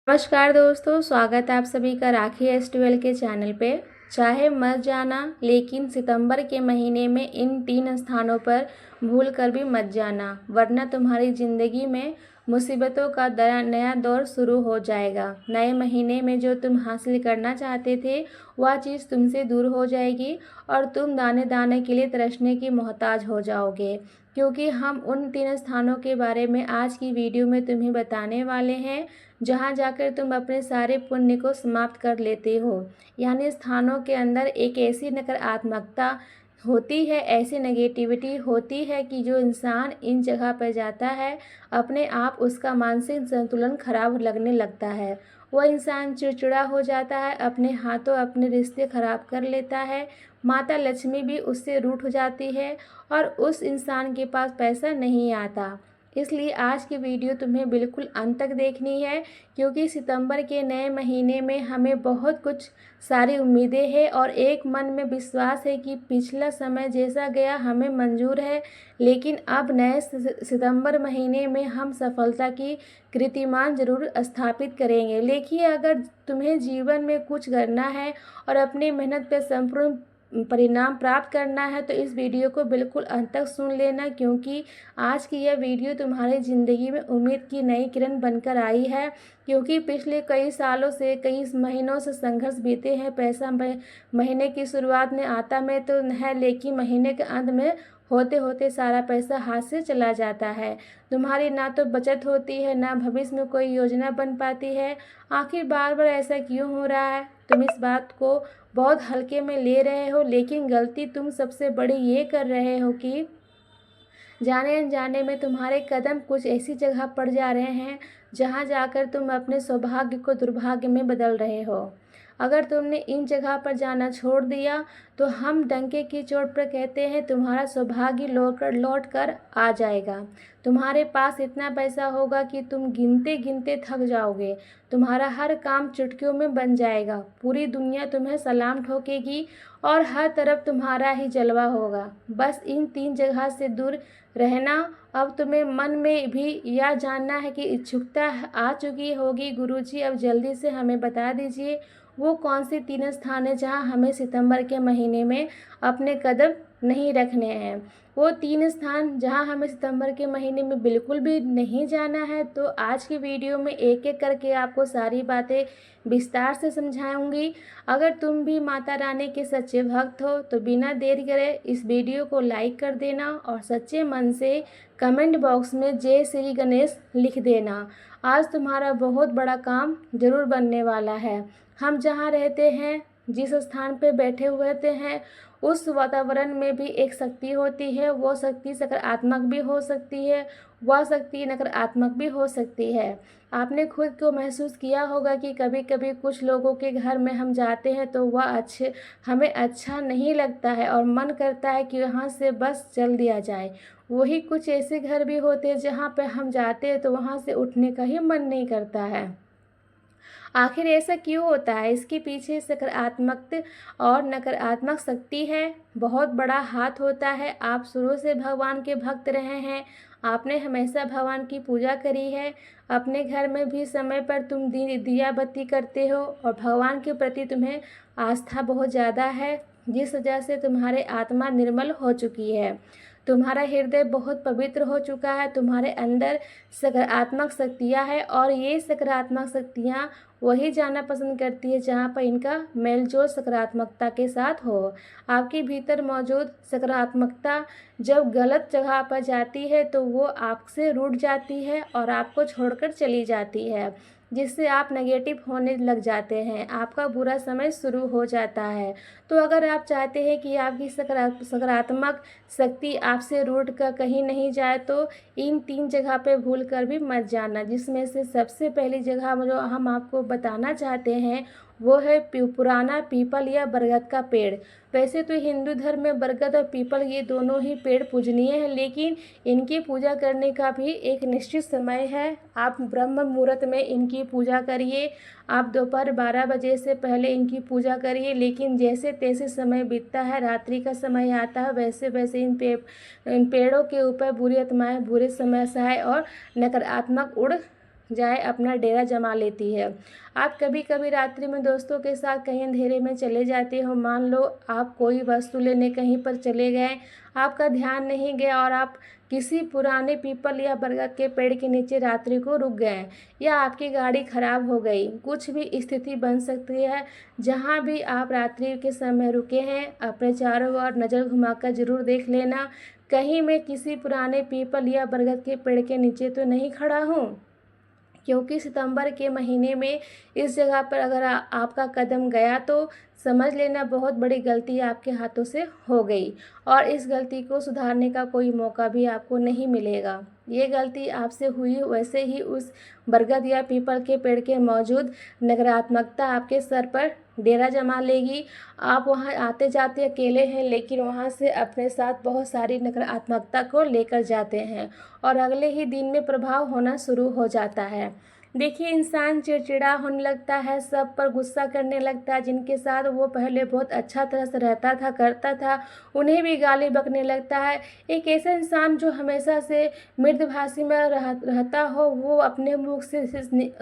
नमस्कार दोस्तों, स्वागत है आप सभी का राखी S12 के चैनल पे। चाहे मत जाना, लेकिन सितंबर के महीने में इन 3 स्थानों पर भूल कर भी मत जाना, वरना तुम्हारी ज़िंदगी में मुसीबतों का नया दौर शुरू हो जाएगा। नए महीने में जो तुम हासिल करना चाहते थे वह चीज़ तुमसे दूर हो जाएगी और तुम दाने दाने के लिए तरसने की मोहताज हो जाओगे, क्योंकि हम उन 3 स्थानों के बारे में आज की वीडियो में तुम्हें बताने वाले हैं जहाँ जाकर तुम अपने सारे पुण्य को समाप्त कर लेते हो। यानी स्थानों के अंदर एक ऐसी नकारात्मकता होती है, ऐसी नेगेटिविटी होती है कि जो इंसान इन जगह पर जाता है अपने आप उसका मानसिक संतुलन खराब लगने लगता है। वह इंसान चिड़चिड़ा हो जाता है, अपने हाथों अपने रिश्ते खराब कर लेता है, माता लक्ष्मी भी उससे रूठ हो जाती है और उस इंसान के पास पैसा नहीं आता। इसलिए आज की वीडियो तुम्हें बिल्कुल अंत तक देखनी है, क्योंकि सितंबर के नए महीने में हमें बहुत कुछ सारी उम्मीदें हैं और एक मन में विश्वास है कि पिछला समय जैसा गया हमें मंजूर है, लेकिन अब नए सितंबर महीने में हम सफलता की कीर्तिमान ज़रूर स्थापित करेंगे। लेकिन अगर तुम्हें जीवन में कुछ करना है और अपनी मेहनत पर संपूर्ण परिणाम प्राप्त करना है तो इस वीडियो को बिल्कुल अंत तक सुन लेना, क्योंकि आज की यह वीडियो तुम्हारी ज़िंदगी में उम्मीद की नई किरण बनकर आई है। क्योंकि पिछले कई सालों से, कई महीनों से संघर्ष बीते हैं। पैसा महीने की शुरुआत में आता में तो है, लेकिन महीने के अंत में होते होते सारा पैसा हाथ से चला जाता है। तुम्हारी ना तो बचत होती है, ना भविष्य में कोई योजना बन पाती है। आखिर बार बार ऐसा क्यों हो रहा है? तुम इस बात को बहुत हल्के में ले रहे हो, लेकिन गलती तुम सबसे बड़ी ये कर रहे हो कि जाने अनजाने में तुम्हारे कदम कुछ ऐसी जगह पड़ जा रहे हैं जहां जाकर तुम अपने सौभाग्य को दुर्भाग्य में बदल रहे हो। अगर तुमने इन जगह पर जाना छोड़ दिया तो हम डंके की चोट पर कहते हैं तुम्हारा सौभाग्य लौट कर आ जाएगा। तुम्हारे पास इतना पैसा होगा कि तुम गिनते गिनते थक जाओगे। तुम्हारा हर काम चुटकियों में बन जाएगा। पूरी दुनिया तुम्हें सलाम ठोकेगी और हर तरफ तुम्हारा ही जलवा होगा। बस इन 3 जगह से दूर रहना। अब तुम्हें मन में भी यह जानना है कि इच्छुकता आ चुकी होगी। गुरुजी अब जल्दी से हमें बता दीजिए वो कौन से 3 स्थान हैं जहां हमें सितंबर के महीने में अपने कदम नहीं रखने हैं। वो 3 स्थान जहां हमें सितंबर के महीने में बिल्कुल भी नहीं जाना है। तो आज की वीडियो में एक एक करके आपको सारी बातें विस्तार से समझाऊंगी। अगर तुम भी माता रानी के सच्चे भक्त हो तो बिना देर करे इस वीडियो को लाइक कर देना और सच्चे मन से कमेंट बॉक्स में जय श्री गणेश लिख देना। आज तुम्हारा बहुत बड़ा काम जरूर बनने वाला है। हम जहाँ रहते हैं, जिस स्थान पे बैठे हुए हैं, उस वातावरण में भी एक शक्ति होती है। वो शक्ति सकारात्मक भी हो सकती है, वह शक्ति नकारात्मक भी हो सकती है। आपने खुद को महसूस किया होगा कि कभी कभी कुछ लोगों के घर में हम जाते हैं तो वह हमें अच्छा नहीं लगता है और मन करता है कि यहाँ से बस चल दिया जाए। वही कुछ ऐसे घर भी होते हैं जहाँ पे हम जाते हैं तो वहाँ से उठने का ही मन नहीं करता है। आखिर ऐसा क्यों होता है? इसके पीछे सकारात्मक और नकारात्मक शक्ति है, बहुत बड़ा हाथ होता है। आप शुरू से भगवान के भक्त रहे हैं, आपने हमेशा भगवान की पूजा करी है। अपने घर में भी समय पर तुम दिया बत्ती करते हो और भगवान के प्रति तुम्हें आस्था बहुत ज़्यादा है, जिस वजह से तुम्हारे आत्मा निर्मल हो चुकी है। तुम्हारा हृदय बहुत पवित्र हो चुका है। तुम्हारे अंदर सकारात्मक शक्तियाँ हैं और ये सकारात्मक शक्तियाँ वही जाना पसंद करती है जहाँ पर इनका मेलजोल सकारात्मकता के साथ हो। आपके भीतर मौजूद सकारात्मकता जब गलत जगह पर जाती है तो वो आपसे रूठ जाती है और आपको छोड़कर चली जाती है, जिससे आप नेगेटिव होने लग जाते हैं। आपका बुरा समय शुरू हो जाता है। तो अगर आप चाहते हैं कि आपकी सकारात्मक शक्ति आपसे रूठ कर कहीं नहीं जाए तो इन 3 जगह पे भूल कर भी मत जाना, जिसमें से सबसे पहली जगह जो हम आपको बताना चाहते हैं वो है पुराना पीपल या बरगद का पेड़। वैसे तो हिंदू धर्म में बरगद और पीपल ये दोनों ही पेड़ पूजनीय हैं, लेकिन इनकी पूजा करने का भी एक निश्चित समय है। आप ब्रह्म मुहूर्त में इनकी पूजा करिए, आप दोपहर 12 बजे से पहले इनकी पूजा करिए। लेकिन जैसे तैसे समय बीतता है, रात्रि का समय आता है, वैसे वैसे इन पेड़ों के ऊपर बुरी आत्माएं, बुरे समय और नकारात्मक उड़ जाए अपना डेरा जमा लेती है। आप कभी कभी रात्रि में दोस्तों के साथ कहीं अंधेरे में चले जाते हो। मान लो आप कोई वस्तु लेने कहीं पर चले गए, आपका ध्यान नहीं गया और आप किसी पुराने पीपल या बरगद के पेड़ के नीचे रात्रि को रुक गए, या आपकी गाड़ी खराब हो गई, कुछ भी स्थिति बन सकती है। जहाँ भी आप रात्रि के समय रुके हैं, अपने चारों ओर नज़र घुमाकर जरूर देख लेना, कहीं मैं किसी पुराने पीपल या बरगद के पेड़ के नीचे तो नहीं खड़ा हूँ। क्योंकि सितंबर के महीने में इस जगह पर अगर आपका कदम गया तो समझ लेना बहुत बड़ी गलती आपके हाथों से हो गई, और इस गलती को सुधारने का कोई मौका भी आपको नहीं मिलेगा। ये गलती आपसे हुई, वैसे ही उस बरगद या पीपल के पेड़ के मौजूद नकारात्मकता आपके सर पर डेरा जमा लेगी। आप वहाँ आते जाते अकेले हैं, लेकिन वहाँ से अपने साथ बहुत सारी नकारात्मकता को लेकर जाते हैं और अगले ही दिन में प्रभाव होना शुरू हो जाता है। देखिए, इंसान चिड़चिड़ा होने लगता है, सब पर गुस्सा करने लगता है। जिनके साथ वो पहले बहुत अच्छा तरह से रहता था, करता था, उन्हें भी गाली बकने लगता है। एक ऐसा इंसान जो हमेशा से मृदुभाषी में रहता हो, वो अपने मुख से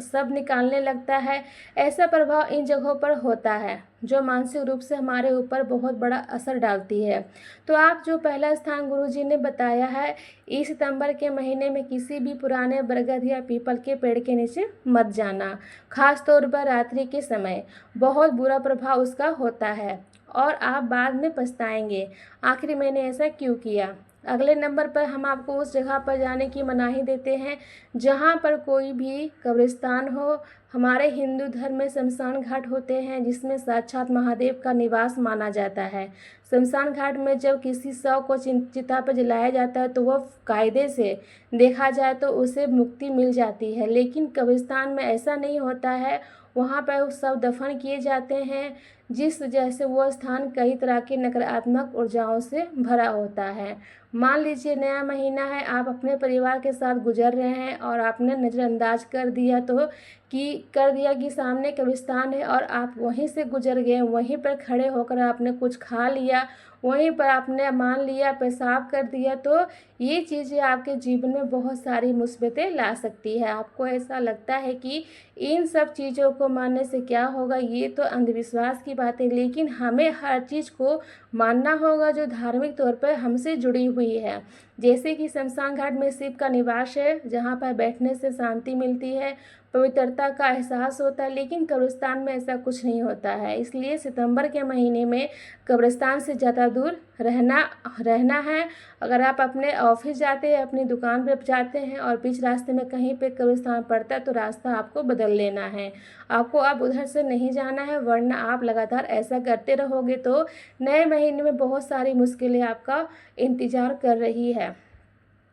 सब निकालने लगता है। ऐसा प्रभाव इन जगहों पर होता है जो मानसिक रूप से हमारे ऊपर बहुत बड़ा असर डालती है। तो आप जो पहला स्थान गुरुजी ने बताया है, इस सितंबर के महीने में किसी भी पुराने बरगद या पीपल के पेड़ के नीचे मत जाना। खास तौर पर रात्रि के समय बहुत बुरा प्रभाव उसका होता है और आप बाद में पछताएंगे, आखिर मैंने ऐसा क्यों किया। अगले नंबर पर हम आपको उस जगह पर जाने की मनाही देते हैं जहाँ पर कोई भी कब्रिस्तान हो। हमारे हिंदू धर्म में शमशान घाट होते हैं जिसमें साक्षात महादेव का निवास माना जाता है। शमशान घाट में जब किसी शव को चिता पर जलाया जाता है तो वह कायदे से देखा जाए तो उसे मुक्ति मिल जाती है, लेकिन कब्रिस्तान में ऐसा नहीं होता है। वहाँ पर सब दफन किए जाते हैं, जिस वजह से वो स्थान कई तरह की नकारात्मक ऊर्जाओं से भरा होता है। मान लीजिए नया महीना है, आप अपने परिवार के साथ गुजर रहे हैं और आपने नज़रअंदाज कर दिया कि सामने कब्रिस्तान है और आप वहीं से गुजर गए, वहीं पर खड़े होकर आपने कुछ खा लिया, वहीं पर आपने मान लिया पेशाब कर दिया, तो ये चीज़ें आपके जीवन में बहुत सारी मुसीबतें ला सकती है। आपको ऐसा लगता है कि इन सब चीज़ों को मानने से क्या होगा, ये तो अंधविश्वास की बात है, लेकिन हमें हर चीज़ को मानना होगा जो धार्मिक तौर पर हमसे जुड़ी हुई है। जैसे कि शमशान घाट में शिव का निवास है, जहाँ पर बैठने से शांति मिलती है, पवित्रता का एहसास होता है, लेकिन कब्रिस्तान में ऐसा कुछ नहीं होता है। इसलिए सितंबर के महीने में कब्रिस्तान से ज़्यादा दूर रहना है। अगर आप अपने ऑफिस जाते हैं, अपनी दुकान पर जाते हैं और बीच रास्ते में कहीं पे कब्रिस्तान पड़ता है तो रास्ता आपको बदल लेना है। आपको अब उधर से नहीं जाना है, वरना आप लगातार ऐसा करते रहोगे तो नए महीने में बहुत सारी मुश्किलें आपका इंतज़ार कर रही है।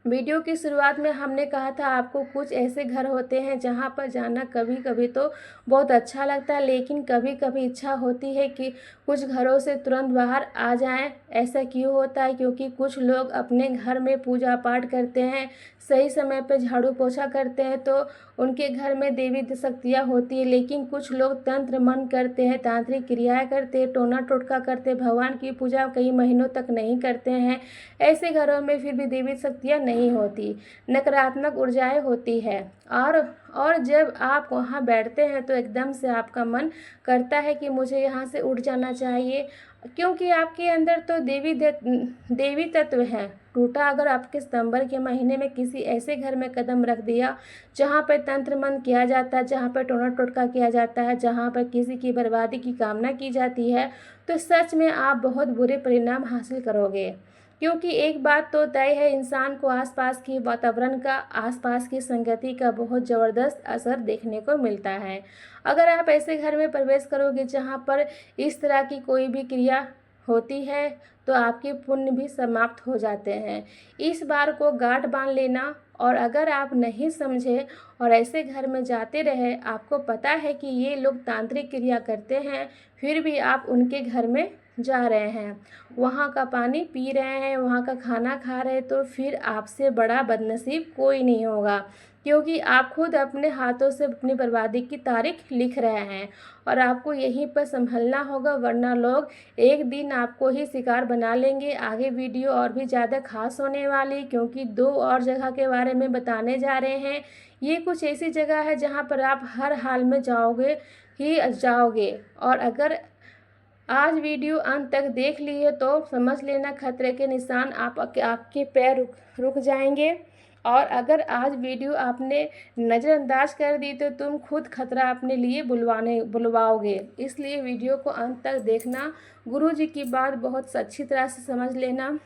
वीडियो की शुरुआत में हमने कहा था आपको कुछ ऐसे घर होते हैं जहां पर जाना कभी कभी तो बहुत अच्छा लगता है, लेकिन कभी कभी इच्छा होती है कि कुछ घरों से तुरंत बाहर आ जाएं। ऐसा क्यों होता है? क्योंकि कुछ लोग अपने घर में पूजा पाठ करते हैं, सही समय पर झाड़ू पोछा करते हैं तो उनके घर में देवी शक्तियाँ होती है, लेकिन कुछ लोग तंत्र मन करते हैं, तांत्रिक क्रियाएँ करते हैं, टोना टोटका करते हैं, भगवान की पूजा कई महीनों तक नहीं करते हैं। ऐसे घरों में फिर भी देवी शक्तियाँ नहीं होती, नकारात्मक ऊर्जाएं होती है। और जब आप वहाँ बैठते हैं तो एकदम से आपका मन करता है कि मुझे यहाँ से उठ जाना चाहिए, क्योंकि आपके अंदर तो देवी तत्व है टूटा। अगर आपके सितंबर के महीने में किसी ऐसे घर में कदम रख दिया जहाँ पर तंत्र मंत्र किया जाता है, जहाँ पर टोना टोटका किया जाता है, जहाँ पर किसी की बर्बादी की कामना की जाती है, तो सच में आप बहुत बुरे परिणाम हासिल करोगे। क्योंकि एक बात तो तय है, इंसान को आसपास की वातावरण का, आसपास की संगति का बहुत ज़बरदस्त असर देखने को मिलता है। अगर आप ऐसे घर में प्रवेश करोगे जहाँ पर इस तरह की कोई भी क्रिया होती है तो आपके पुण्य भी समाप्त हो जाते हैं। इस बार को गांठ बांध लेना, और अगर आप नहीं समझे और ऐसे घर में जाते रहे, आपको पता है कि ये लोग तांत्रिक क्रिया करते हैं, फिर भी आप उनके घर में जा रहे हैं, वहाँ का पानी पी रहे हैं, वहाँ का खाना खा रहे हैं, तो फिर आपसे बड़ा बदनसीब कोई नहीं होगा। क्योंकि आप खुद अपने हाथों से अपनी बर्बादी की तारीख लिख रहे हैं और आपको यहीं पर संभलना होगा, वरना लोग एक दिन आपको ही शिकार बना लेंगे। आगे वीडियो और भी ज़्यादा खास होने वाली, क्योंकि 2 और जगह के बारे में बताने जा रहे हैं। ये कुछ ऐसी जगह है जहाँ पर आप हर हाल में जाओगे ही जाओगे, और अगर आज वीडियो अंत तक देख लिए तो समझ लेना खतरे के निशान आपके पैर रुक जाएंगे, और अगर आज वीडियो आपने नज़रअंदाज कर दी तो तुम खुद खतरा अपने लिए बुलवाओगे। इसलिए वीडियो को अंत तक देखना, गुरुजी की बात बहुत अच्छी तरह से समझ लेना,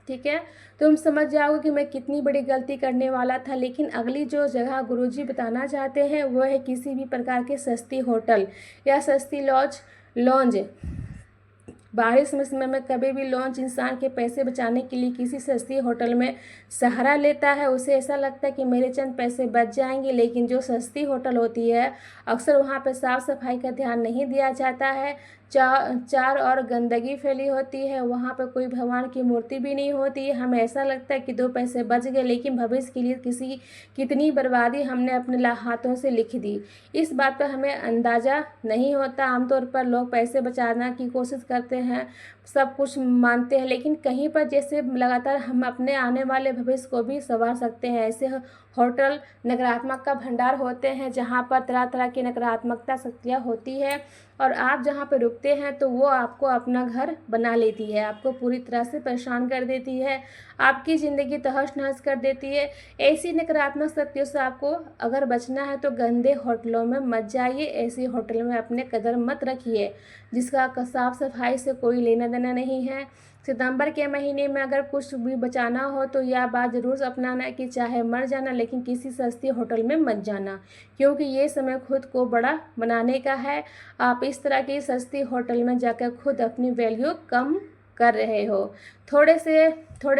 ठीक है। तुम समझ जाओगे कि मैं कितनी बड़ी गलती करने वाला था। लेकिन अगली जो जगह गुरुजी बताना चाहते हैं वो है किसी भी प्रकार के सस्ती होटल या सस्ती लॉन्ज। बारिश में समय में कभी भी लॉन्च इंसान के पैसे बचाने के लिए किसी सस्ती होटल में सहारा लेता है। उसे ऐसा लगता है कि मेरे चंद पैसे बच जाएंगे, लेकिन जो सस्ती होटल होती है अक्सर वहाँ पर साफ़ सफाई का ध्यान नहीं दिया जाता है। चार और गंदगी फैली होती है, वहाँ पर कोई भगवान की मूर्ति भी नहीं होती है। हमें ऐसा लगता है कि 2 पैसे बच गए, लेकिन भविष्य के लिए कितनी बर्बादी हमने अपने हाथों से लिख दी, इस बात पर हमें अंदाज़ा नहीं होता। आमतौर पर लोग पैसे बचाने की कोशिश करते हैं, सब कुछ मानते हैं, लेकिन कहीं पर जैसे लगातार हम अपने आने वाले भविष्य को भी संवार सकते हैं। ऐसे होटल नकारात्मक का भंडार होते हैं, जहाँ पर तरह तरह की नकारात्मकता शक्तियाँ होती है, और आप जहाँ पर रुकते हैं तो वो आपको अपना घर बना लेती है, आपको पूरी तरह से परेशान कर देती है, आपकी ज़िंदगी तहस नहस कर देती है। ऐसी नकारात्मक शक्तियों से आपको अगर बचना है तो गंदे होटलों में मत जाइए, ऐसी होटल में अपने कदम मत रखिए जिसका साफ सफाई से कोई लेना देना नहीं है। सितंबर के महीने में अगर कुछ भी बचाना हो तो यह बात ज़रूर अपनाना कि चाहे मर जाना, लेकिन किसी सस्ती होटल में मत जाना, क्योंकि ये समय खुद को बड़ा बनाने का है। आप इस तरह की सस्ती होटल में जाकर खुद अपनी वैल्यू कम कर रहे हो। थोड़े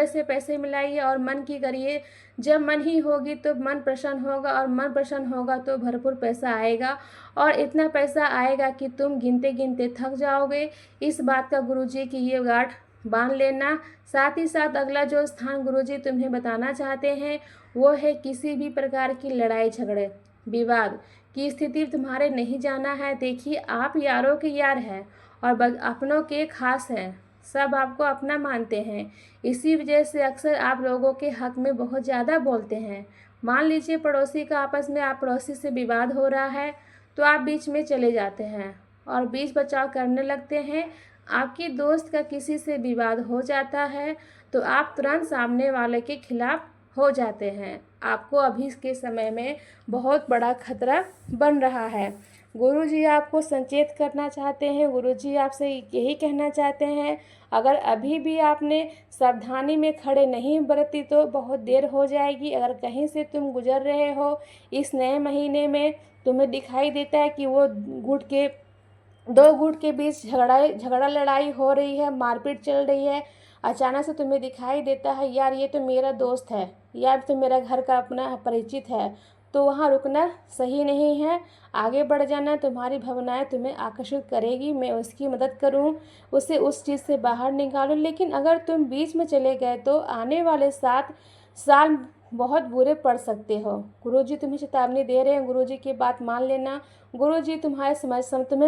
से पैसे मिलाइए और मन की करिए। जब मन ही होगी तो मन प्रसन्न होगा, और मन प्रसन्न होगा तो भरपूर पैसा आएगा, और इतना पैसा आएगा कि तुम गिनते गिनते थक जाओगे। इस बात का गुरुजी की ये गांठ बांध लेना। साथ ही साथ अगला जो स्थान गुरुजी तुम्हें बताना चाहते हैं वो है किसी भी प्रकार की लड़ाई झगड़े विवाद की स्थिति तुम्हारे नहीं जाना है। देखिए, आप यारों के यार हैं और अपनों के खास हैं, सब आपको अपना मानते हैं। इसी वजह से अक्सर आप लोगों के हक में बहुत ज़्यादा बोलते हैं। मान लीजिए पड़ोसी का आपस में पड़ोसी से विवाद हो रहा है तो आप बीच में चले जाते हैं और बीच बचाव करने लगते हैं। आपकी दोस्त का किसी से विवाद हो जाता है तो आप तुरंत सामने वाले के खिलाफ हो जाते हैं। आपको अभी के समय में बहुत बड़ा खतरा बन रहा है। गुरुजी आपको संचेत करना चाहते हैं। गुरुजी आपसे यही कहना चाहते हैं, अगर अभी भी आपने सावधानी में खड़े नहीं बरती तो बहुत देर हो जाएगी। अगर कहीं से तुम गुजर रहे हो इस नए महीने में, तुम्हें दिखाई देता है कि वो दो गुट के बीच झगड़ा लड़ाई हो रही है, मारपीट चल रही है, अचानक से तुम्हें दिखाई देता है यार ये तो मेरा दोस्त है, यार तो मेरा घर का अपना परिचित है, तो वहाँ रुकना सही नहीं है। आगे बढ़ जाना। तुम्हारी भावनाएं तुम्हें आकर्षित करेगी, मैं उसकी मदद करूं, उसे उस चीज़ से बाहर निकालूं। लेकिन अगर तुम बीच में चले गए तो आने वाले 7 साल बहुत बुरे पड़ सकते हो। गुरुजी तुम्हें चेतावनी दे रहे हैं, गुरुजी की बात मान लेना। गुरुजी तुम्हें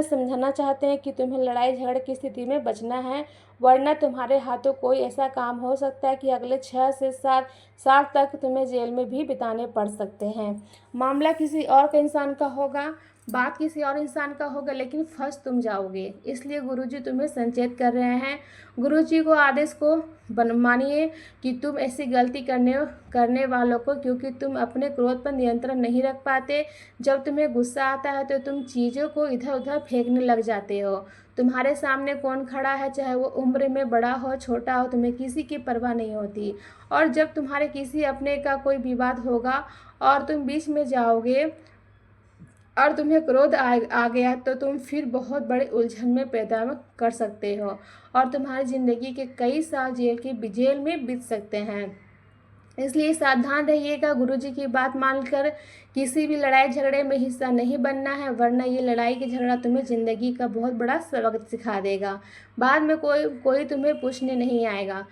समझाना चाहते हैं कि तुम्हें लड़ाई झगड़े की स्थिति में बचना है, वरना तुम्हारे हाथों कोई ऐसा काम हो सकता है कि अगले 6 से 7 साल तक तुम्हें जेल में भी बिताने पड़ सकते हैं। मामला किसी और इंसान का होगा, बात किसी और इंसान का होगा, लेकिन फंस तुम जाओगे। इसलिए गुरुजी तुम्हें संचेत कर रहे हैं। गुरुजी को आदेश को मानिए कि तुम ऐसी गलती करने वालों को, क्योंकि तुम अपने क्रोध पर नियंत्रण नहीं रख पाते। जब तुम्हें गुस्सा आता है तो तुम चीज़ों को इधर उधर फेंकने लग जाते हो। तुम्हारे सामने कौन खड़ा है, चाहे वो उम्र में बड़ा हो छोटा हो, तुम्हें किसी की परवाह नहीं होती। और जब तुम्हारे किसी अपने का कोई विवाद होगा और तुम बीच में जाओगे और तुम्हें क्रोध आ गया तो तुम फिर बहुत बड़े उलझन में पैदा कर सकते हो और तुम्हारी ज़िंदगी के कई साल जेल में बीत सकते हैं। इसलिए सावधान रहिएगा। गुरुजी की बात मानकर किसी भी लड़ाई झगड़े में हिस्सा नहीं बनना है, वरना ये लड़ाई की झगड़ा तुम्हें ज़िंदगी का बहुत बड़ा सबक सिखा देगा। बाद में कोई तुम्हें पूछने नहीं आएगा।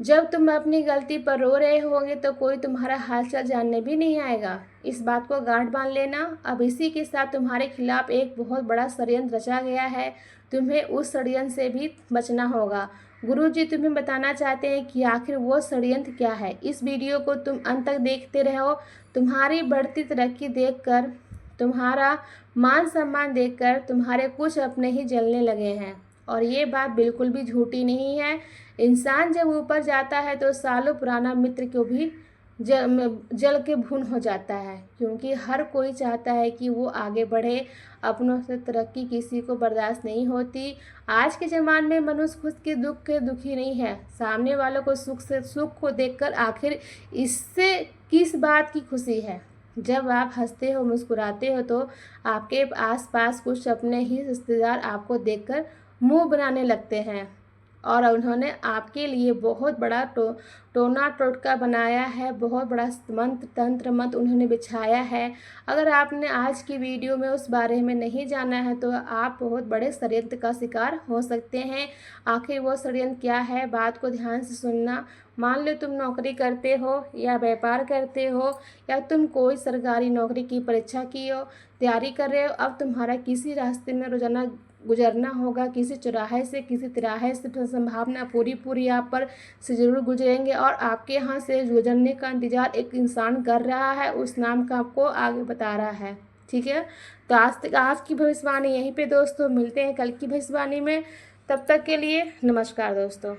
जब तुम अपनी गलती पर रो रहे होगे तो कोई तुम्हारा हालचाल जानने भी नहीं आएगा। इस बात को गांठ बांध लेना। अब इसी के साथ तुम्हारे खिलाफ एक बहुत बड़ा षड्यंत्र रचा गया है। तुम्हें उस षड्यंत्र से भी बचना होगा। गुरुजी तुम्हें बताना चाहते हैं कि आखिर वो षड्यंत्र क्या है। इस वीडियो को तुम अंत तक देखते रहो। तुम्हारी बढ़ती तरक्की देखकर, तुम्हारा मान सम्मान देखकर तुम्हारे कुछ अपने ही जलने लगे हैं। और ये बात बिल्कुल भी झूठी नहीं है। इंसान जब ऊपर जाता है तो सालों पुराना मित्र को भी जल के भून हो जाता है, क्योंकि हर कोई चाहता है कि वो आगे बढ़े। अपनों से तरक्की किसी को बर्दाश्त नहीं होती। आज के ज़माने में मनुष्य खुद के दुख के दुखी नहीं है। सामने वालों को सुख को देखकर आखिर इससे किस बात की खुशी है। जब आप हंसते हो, मुस्कुराते हो तो आपके आसपास कुछ अपने ही रिश्तेदार आपको देखकर मुंह बनाने लगते हैं और उन्होंने आपके लिए बहुत बड़ा टोना टोटका बनाया है, बहुत बड़ा मंत्र तंत्र मंत्र उन्होंने बिछाया है। अगर आपने आज की वीडियो में उस बारे में नहीं जाना है तो आप बहुत बड़े षड्यंत्र का शिकार हो सकते हैं। आखिर वो षड्यंत्र क्या है, बात को ध्यान से सुनना। मान लो तुम नौकरी करते हो या व्यापार करते हो या तुम कोई सरकारी नौकरी की परीक्षा की हो, तैयारी कर रहे हो। अब तुम्हारा किसी रास्ते में रोजाना गुजरना होगा, किसी चौराहे से किसी तिराहे से, तो संभावना पूरी आप पर से ज़रूर गुजरेंगे और आपके यहाँ से गुजरने का इंतज़ार एक इंसान कर रहा है। उस नाम का आपको आगे बता रहा है। ठीक है, तो आज की भविष्यवाणी यहीं पे दोस्तों। मिलते हैं कल की भविष्यवाणी में। तब तक के लिए नमस्कार दोस्तों।